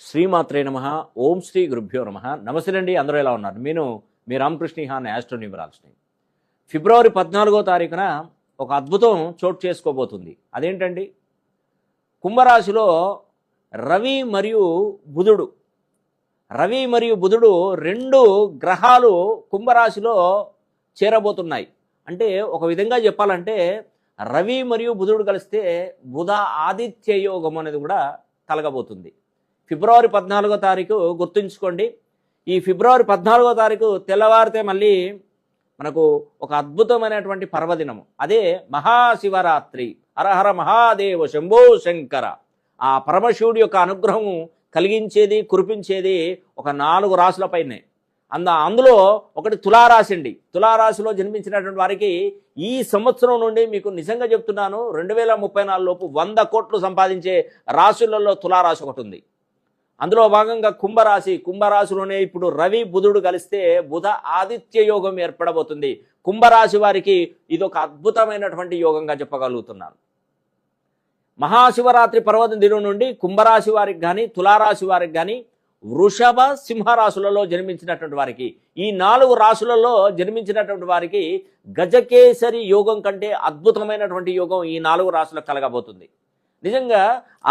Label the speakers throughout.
Speaker 1: శ్రీమాత్రే నమః. ఓం శ్రీ గురుభ్యో నమః. నమస్తే అండి, అందరూ ఎలా ఉన్నారు? నేను మీ రామకృష్ణ హాన్ ఆస్ట్రోన్యూమరాలజిస్ట్. ఫిబ్రవరి 14వ తారీఖున ఒక అద్భుతం చోటు చేసుకోబోతుంది. అదేంటండి? కుంభరాశిలో రవి మరియు బుధుడు రెండు గ్రహాలు కుంభరాశిలో చేరబోతున్నాయి. అంటే ఒక విధంగా చెప్పాలంటే రవి మరియు బుధుడు కలిస్తే బుధ ఆదిత్య యోగం అనేది కూడా కలగబోతుంది. ఫిబ్రవరి 14వ తారీఖు గుర్తుంచుకోండి. ఈ ఫిబ్రవరి 14వ తారీఖు తెల్లవారితే మళ్ళీ మనకు ఒక అద్భుతమైనటువంటి పర్వదినము. అదే మహాశివరాత్రి. హరహర మహాదేవ శంభో శంకర. ఆ పరమశివుడి యొక్క అనుగ్రహం కలిగించేది, కురిపించేది ఒక 4 రాశులపైనే. అందులో ఒకటి తులారాశి అండి. తులారాశిలో జన్మించినటువంటి వారికి ఈ సంవత్సరం నుండి మీకు నిజంగా చెప్తున్నాను, 2034 లోపు 100 కోట్లు సంపాదించే రాశులలో తులారాశి ఒకటి ఉంది. అందులో భాగంగా కుంభరాశిలోనే ఇప్పుడు రవి బుధుడు కలిస్తే బుధ ఆదిత్య యోగం ఏర్పడబోతుంది. కుంభరాశి వారికి ఇదొక అద్భుతమైనటువంటి యోగంగా చెప్పగలుగుతున్నాను. మహాశివరాత్రి పర్వదిన దినం నుండి కుంభరాశి వారికి కానీ, తులారాశి వారికి కానీ, వృషభ సింహరాశులలో జన్మించినటువంటి వారికి, ఈ 4 రాశులలో జన్మించినటువంటి వారికి గజకేసరి యోగం కంటే అద్భుతమైనటువంటి యోగం ఈ 4 రాశులకు కలగబోతుంది. నిజంగా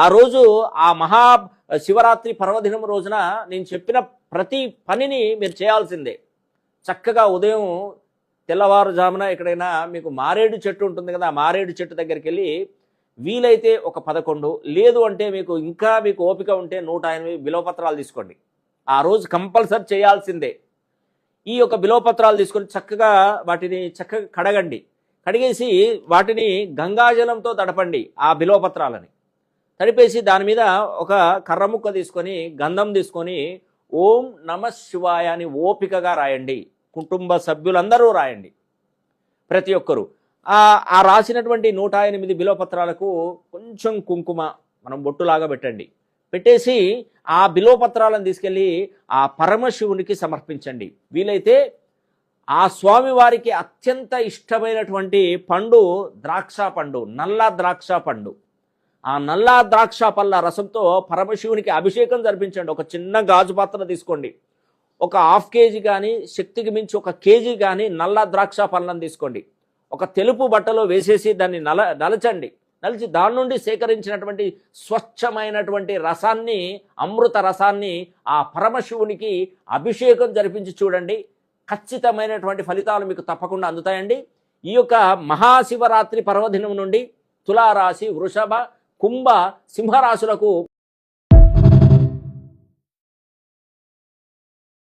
Speaker 1: ఆ రోజు ఆ మహా శివరాత్రి పర్వదినం రోజున నేను చెప్పిన ప్రతి పనిని మీరు చేయాల్సిందే. చక్కగా ఉదయం తెల్లవారుజామున ఎక్కడైనా మీకు మారేడు చెట్టు ఉంటుంది కదా, ఆ మారేడు చెట్టు దగ్గరికి వెళ్ళి వీలైతే ఒక 11, లేదు అంటే మీకు ఓపిక ఉంటే 108 బిలోపత్రాలు తీసుకోండి. ఆ రోజు కంపల్సరీ చేయాల్సిందే. ఈ యొక్క బిలోపత్రాలు తీసుకొని చక్కగా వాటిని చక్కగా కడిగేసి వాటిని గంగాజలంతో తడపండి. ఆ బిలోపత్రాలని తడిపేసి దాని మీద ఒక కర్ర ముక్క తీసుకొని, గంధం తీసుకొని ఓం నమ శివాయ అని ఓపికగా రాయండి. కుటుంబ సభ్యులందరూ రాయండి, ప్రతి ఒక్కరూ. ఆ రాసినటువంటి 108 బిలోపత్రాలకు కొంచెం కుంకుమ మనం బొట్టులాగా పెట్టేసి ఆ బిలోపత్రాలను తీసుకెళ్ళి ఆ పరమశివునికి సమర్పించండి. వీలైతే ఆ స్వామివారికి అత్యంత ఇష్టమైనటువంటి పండు ద్రాక్ష పండు, నల్ల ద్రాక్ష పండు. ఆ నల్ల ద్రాక్ష పళ్ళ రసంతో పరమశివునికి అభిషేకం జరిపించండి. ఒక చిన్న గాజు పాత్ర తీసుకోండి. ఒక 1/2 కేజీ కానీ, శక్తికి మించి 1 కేజీ కానీ నల్ల ద్రాక్ష పళ్ళను తీసుకోండి. ఒక తెలుపు బట్టలో వేసేసి దాన్ని నలిచి దాని నుండి సేకరించినటువంటి స్వచ్ఛమైనటువంటి రసాన్ని, అమృత రసాన్ని ఆ పరమశివునికి అభిషేకం జరిపించి చూడండి. ఖచ్చితమైనటువంటి ఫలితాలు మీకు తప్పకుండా అందుతాయండి. ఈ యొక్క మహాశివరాత్రి పర్వదినం నుండి తులారాశి, వృషభ, కుంభ, సింహరాశులకు